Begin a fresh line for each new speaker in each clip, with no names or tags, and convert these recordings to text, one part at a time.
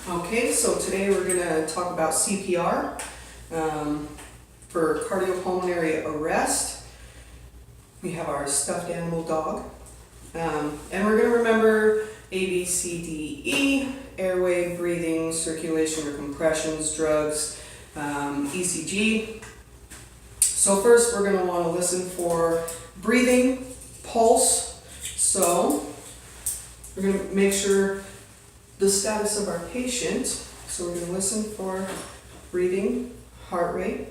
Okay, so today we're going to talk about CPR for cardiopulmonary arrest. We have our stuffed animal dog. And we're going to remember A, B, C, D, E, airway, breathing, circulation or compressions, drugs, ECG. So first we're going to want to listen for breathing, pulse. So we're going to make sure the status of our patient. So we're going to listen for breathing, heart rate,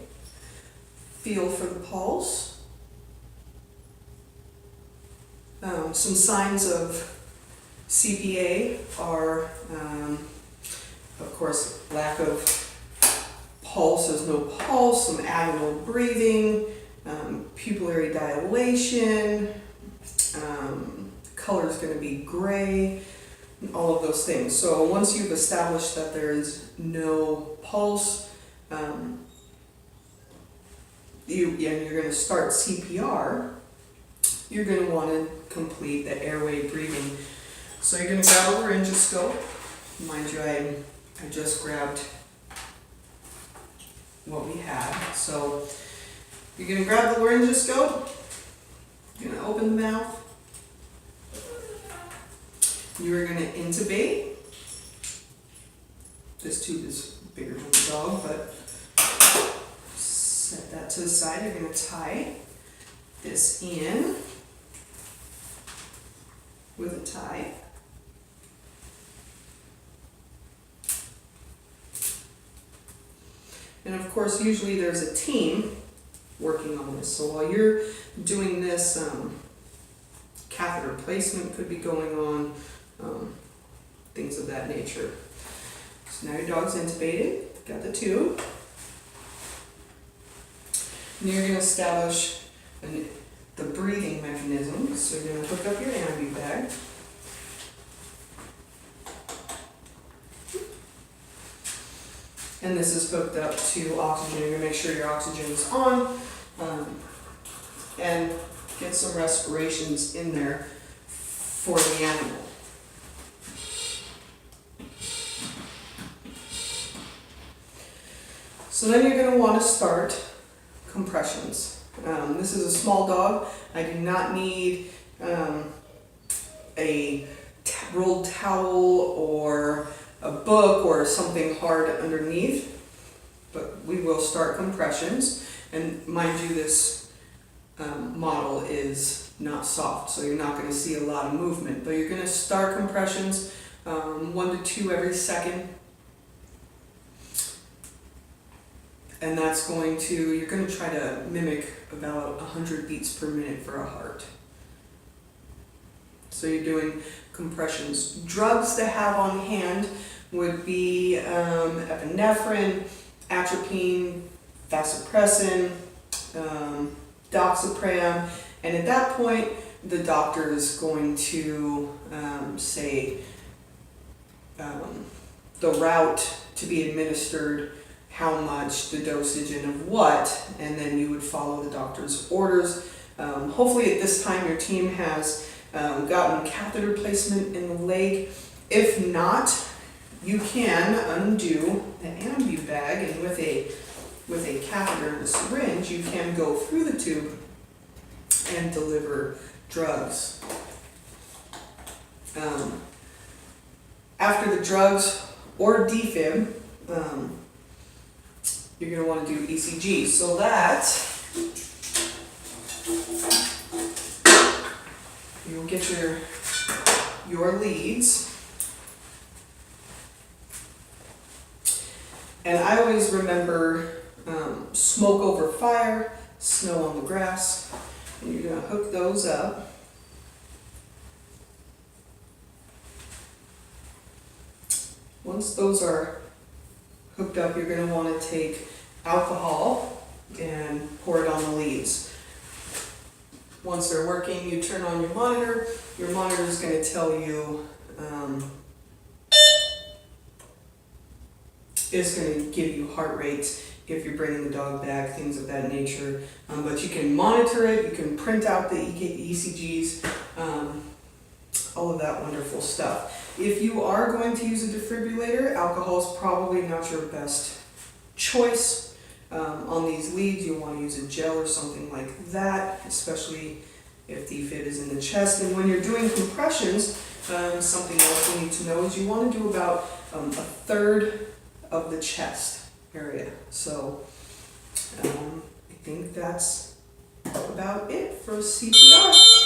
feel for the pulse. Some signs of CPA are, of course, lack of pulse. There's no pulse, some abdominal breathing, pupillary dilation, color is going to be gray, all of those things. So once you've established that there is no pulse, you're going to start CPR, you're going to want to complete the airway breathing. So you're going to grab a laryngoscope. Mind you, I just grabbed what we had. So you're going to grab the laryngoscope, you're going to open the mouth, you're going to intubate. This tube is bigger than the dog, but set that to the side. You're going to tie this in with a tie. And of course, usually there's a team working on this. So while you're doing this, catheter placement could be going on, things of that nature. So now your dog's intubated, got the tube. And you're going to establish the breathing mechanism. So you're going to hook up your ambu bag. And this is hooked up to oxygen. You're going to make sure your oxygen is on, and get some respirations in there for the animal. So then you're going to want to start compressions. This is a small dog. I do not need a rolled towel or a book or something hard underneath, but we will start compressions. And mind you, this model is not soft, so you're not going to see a lot of movement, but you're going to start compressions 1 to 2 every second. And that's going to, you're going to try to mimic about 100 beats per minute for a heart. So you're doing compressions. Drugs to have on hand would be epinephrine, atropine, vasopressin, doxapram, and at that point the doctor is going to say the route to be administered, how much, the dosage, and of what, and then you would follow the doctor's orders. Hopefully at this time your team has gotten catheter placement in the leg. If not, you can undo the ambu bag, and with a catheter and a syringe, you can go through the tube and deliver drugs. After the drugs or defib, you're going to want to do ECG. So that you'll get your leads. And I always remember smoke over fire, snow on the grass. And you're going to hook those up. Once those are hooked up, you're going to want to take alcohol and pour it on the leads. Once they're working, you turn on your monitor. Your monitor is going to tell you, it's going to give you heart rates if you're bringing the dog back, things of that nature. But you can monitor it, you can print out the ECGs. all of that wonderful stuff. If you are going to use a defibrillator, alcohol is probably not your best choice. On these leads, you'll want to use a gel or something like that, especially if the fib is in the chest. And when you're doing compressions, something else you need to know is you want to do about a third of the chest area. So I think that's about it for CPR.